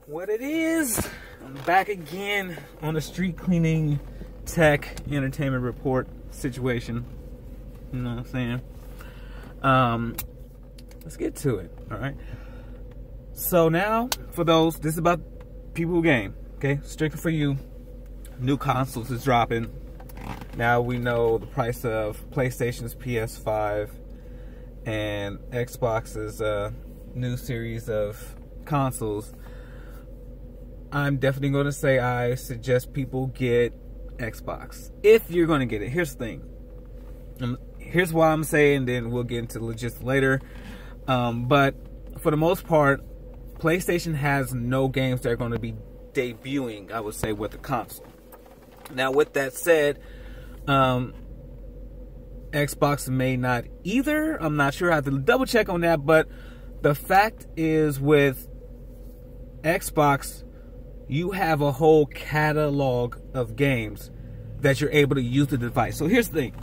What it is, I'm back again on the street cleaning tech entertainment report situation. You know what I'm saying? Let's get to it. All right. So now, for those, this is about people who game. Okay, strictly for you. New consoles is dropping. Now we know the price of PlayStation's PS5 and Xbox's new series of consoles. I'm definitely going to say I suggest people get Xbox if you're going to get it. Here's the thing. Here's why I'm saying, then we'll get into logistics later. But for the most part, PlayStation has no games that are going to be debuting, I would say, with the console. Now, with that said, Xbox may not either. I'm not sure. I have to double check on that. But the fact is, with Xbox, you have a whole catalog of games that you're able to use the device. So here's the thing.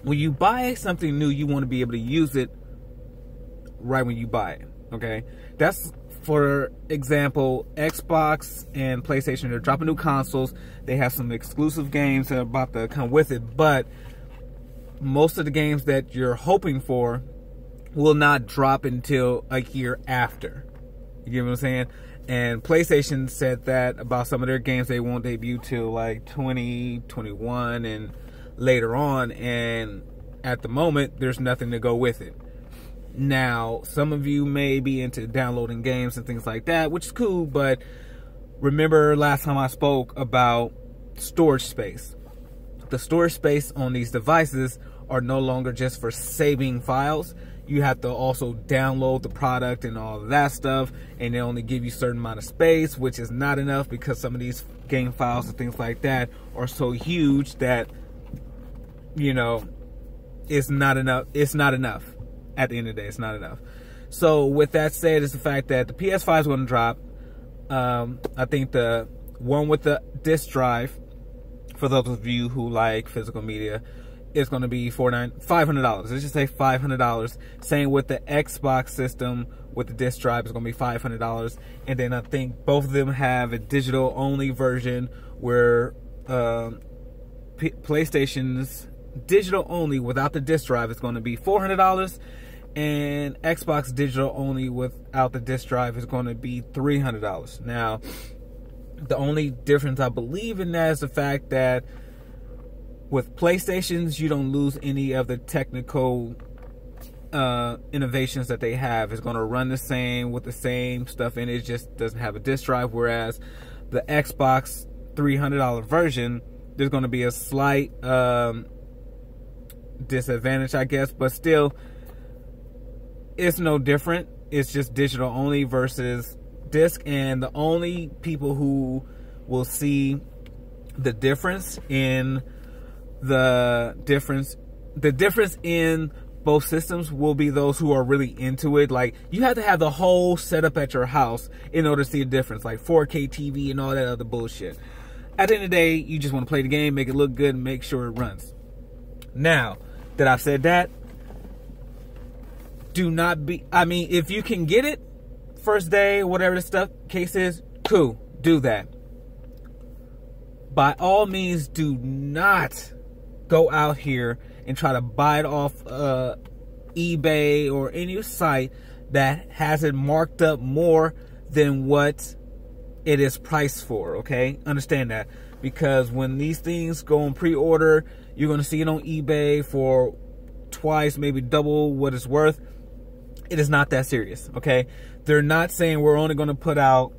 When you buy something new, you want to be able to use it right when you buy it. Okay? That's, for example, Xbox and PlayStation, they're dropping new consoles. They have some exclusive games that are about to come with it. But most of the games that you're hoping for will not drop until a year after. You get what I'm saying? And PlayStation said that about some of their games, they won't debut till like 2021 and later on. And at the moment, there's nothing to go with it. Now, some of you may be into downloading games and things like that, which is cool. But remember last time I spoke about storage space. The storage space on these devices are no longer just for saving files. You have to also download the product and all of that stuff, and they only give you a certain amount of space, which is not enough because some of these game files and things like that are so huge that, you know, it's not enough. It's not enough. At the end of the day, it's not enough. So with that said, it's the fact that the PS5 is going to drop. I think the one with the disc drive, for those of you who like physical media, is going to be $500. Let's just say $500. Same with the Xbox system with the disc drive, is going to be $500. And then I think both of them have a digital only version where PlayStation's digital only without the disc drive is going to be $400, and Xbox digital only without the disc drive is going to be $300. Now, the only difference I believe in that is the fact that with PlayStations, you don't lose any of the technical innovations that they have. It's going to run the same with the same stuff in it. It just doesn't have a disc drive. Whereas the Xbox $300 version, there's going to be a slight disadvantage, I guess. But still, it's no different. It's just digital only versus disc. And the only people who will see the difference in the difference in both systems will be those who are really into it. Like, you have to have the whole setup at your house in order to see a difference, like 4K TV and all that other bullshit. At the end of the day, you just want to play the game, make it look good, and make sure it runs. Now that I've said that, do not be, I mean, if you can get it first day, whatever the stuff case is, cool, do that. By all means, do not go out here and try to buy it off eBay or any site that has it marked up more than what it is priced for, okay? Understand that. Because when these things go on pre-order, you're going to see it on eBay for twice, maybe double what it's worth. It is not that serious, okay? They're not saying we're only going to put out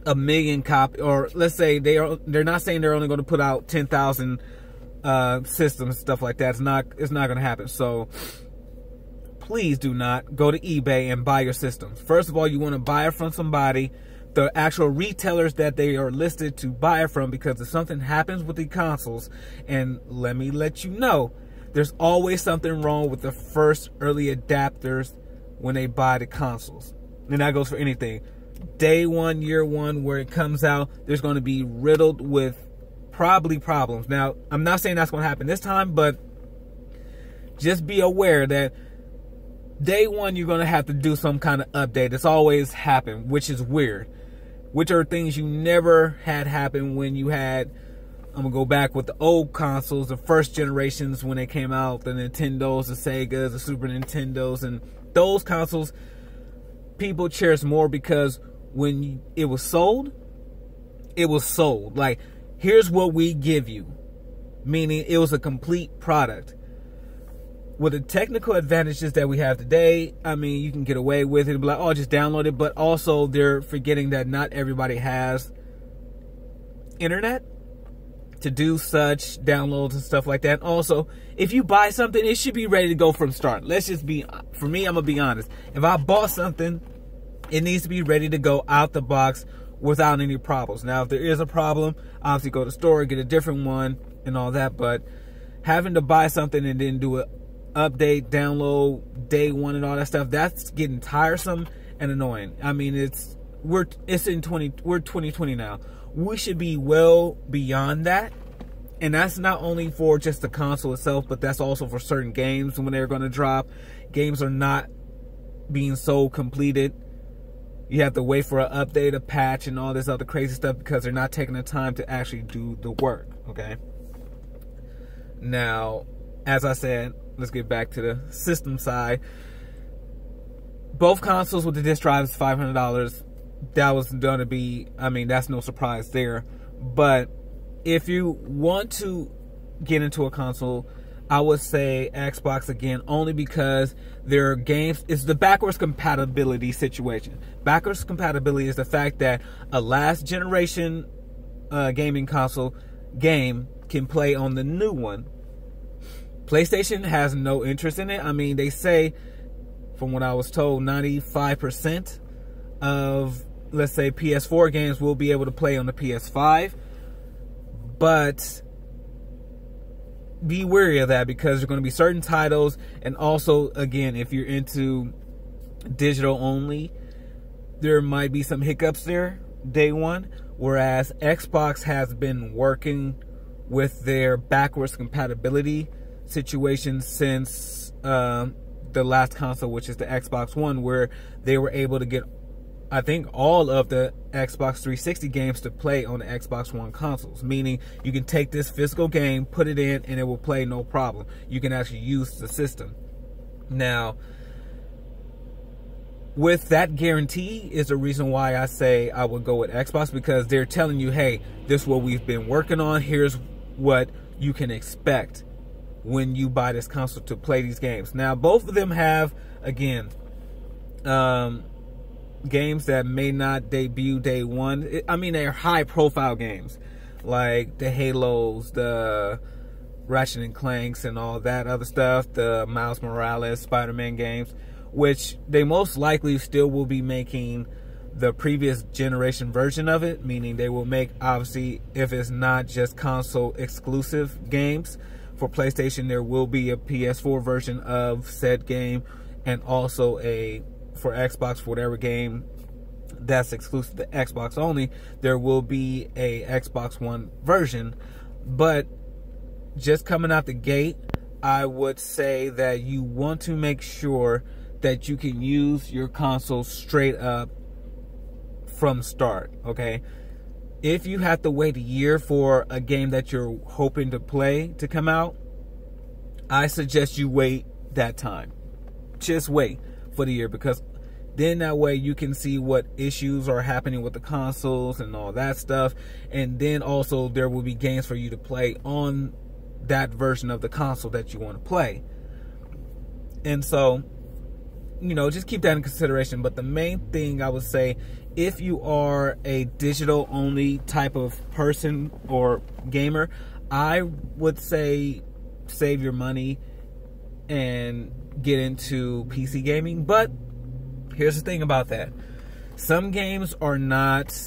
1 million copies, or let's say they're not saying they're only going to put out 10,000 systems, stuff like that. It's not going to happen. So please do not go to eBay and buy your systems. First of all, you want to buy it from somebody, the actual retailers that they are listed to buy it from, because if something happens with the consoles, and let me let you know, there's always something wrong with the first early adapters when they buy the consoles. And that goes for anything. Day one, year one, where it comes out, there's going to be riddled with probably problems. Now, I'm not saying that's going to happen this time, but just be aware that day one, you're going to have to do some kind of update. It's always happened, which is weird. which are things you never had happen when you had, I'm gonna go back with the old consoles, the first generations when they came out, the Nintendos, the Segas, the Super Nintendos, and those consoles people cherish more because when it was sold, like, here's what we give you, meaning it was a complete product. With the technical advantages that we have today, I mean, you can get away with it, be like, oh, just download it, but also they're forgetting that not everybody has internet to do such downloads and stuff like that. Also, if you buy something, it should be ready to go from start. Let's just be, for me, I'm gonna be honest. If I bought something, it needs to be ready to go out the box without any problems. Now, if there is a problem, obviously go to the store, get a different one and all that, but having to buy something and then do it update, download, day one and all that stuff, that's getting tiresome and annoying. I mean, we're 2020 now. We should be well beyond that. And that's not only for just the console itself, but that's also for certain games when they're going to drop. Games are not being so completed. You have to wait for an update, a patch, and all this other crazy stuff because they're not taking the time to actually do the work, okay? Now, as I said, let's get back to the system side. Both consoles with the disc drive is $500. That was going to be, I mean, that's no surprise there. But if you want to get into a console, I would say Xbox again, only because their games, it's the backwards compatibility situation. Backwards compatibility is the fact that a last generation gaming console game can play on the new one. PlayStation has no interest in it. I mean, they say, from what I was told, 95% of, let's say, PS4 games will be able to play on the PS5. But be wary of that because there are going to be certain titles. And also, again, if you're into digital only, there might be some hiccups there day one. Whereas Xbox has been working with their backwards compatibility situation since the last console, which is the Xbox One, where they were able to get, I think, all of the Xbox 360 games to play on the Xbox One consoles. Meaning you can take this physical game, put it in, and it will play no problem. You can actually use the system. Now, with that guarantee is the reason why I say I would go with Xbox, because they're telling you, hey, this is what we've been working on. Here's what you can expect when you buy this console to play these games. Now, both of them have, again, games that may not debut day one. I mean, they're high-profile games, like the Halos, the Ratchet and Clanks, and all that other stuff, the Miles Morales, Spider-Man games, which they most likely still will be making the previous generation version of it, meaning they will make, obviously, if it's not just console exclusive games. For PlayStation, there will be a PS4 version of said game, and also for Xbox, for whatever game that's exclusive to Xbox only, there will be a Xbox One version. But just coming out the gate, I would say that you want to make sure that you can use your console straight up from start, okay? If you have to wait a year for a game that you're hoping to play to come out, I suggest you wait that time. Just wait for the year, because then that way you can see what issues are happening with the consoles and all that stuff. And then also there will be games for you to play on that version of the console that you want to play. And so, you know, just keep that in consideration. But the main thing I would say, if you are a digital only type of person or gamer, I would say save your money and get into PC gaming. But here's the thing about that. Some games are not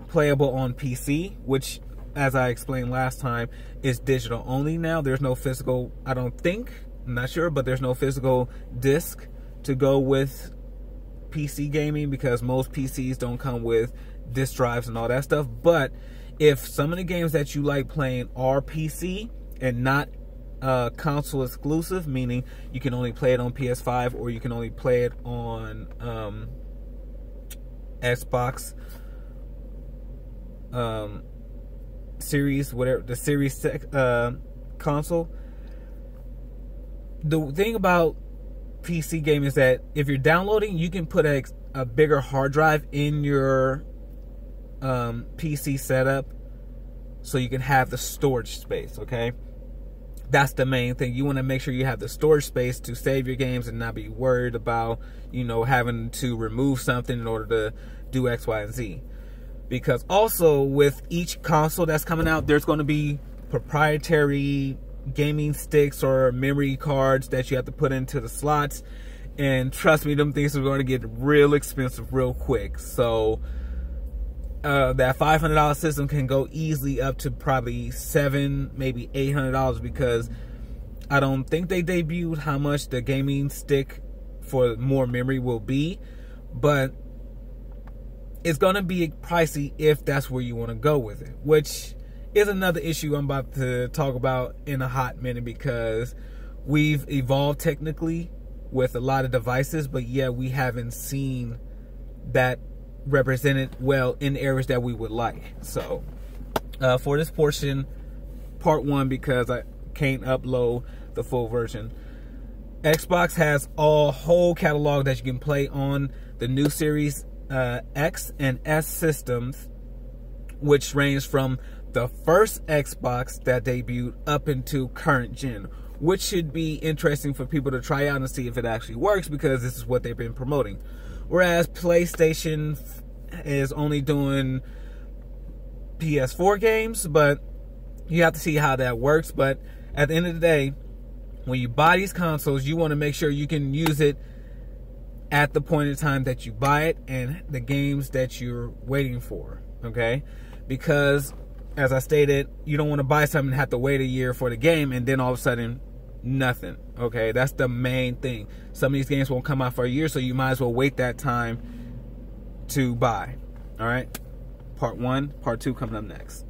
playable on PC, which, as I explained last time, is digital only now. There's no physical, I don't think, I'm not sure, but there's no physical disc to go with PC gaming, because most PCs don't come with disk drives and all that stuff. But if some of the games that you like playing are PC and not console exclusive, meaning you can only play it on PS5 or you can only play it on Xbox series, whatever the series console. The thing about PC game is that if you're downloading, you can put a bigger hard drive in your PC setup, so you can have the storage space. Okay, that's the main thing. You want to make sure you have the storage space to save your games and not be worried about, you know, having to remove something in order to do X, Y, and Z. Because also with each console that's coming out, there's going to be proprietary gaming sticks or memory cards that you have to put into the slots, and trust me, them things are going to get real expensive real quick. So that $500 system can go easily up to probably $700, maybe $800, because I don't think they debuted how much the gaming stick for more memory will be, but it's going to be pricey if that's where you want to go with it, which is another issue I'm about to talk about in a hot minute, because we've evolved technically with a lot of devices, but yeah, we haven't seen that represented well in areas that we would like. So for this portion, part one, because I can't upload the full version, Xbox has a whole catalog that you can play on the new Series X and S systems, which range from the first Xbox that debuted up into current gen, which should be interesting for people to try out and see if it actually works, because this is what they've been promoting. Whereas PlayStation is only doing PS4 games, but you have to see how that works. But at the end of the day, when you buy these consoles, you want to make sure you can use it at the point in time that you buy it and the games that you're waiting for, okay? Because as I stated, you don't want to buy something and have to wait a year for the game and then all of a sudden nothing. Okay, that's the main thing. Some of these games won't come out for a year, so you might as well wait that time to buy. All right, part one, part two coming up next.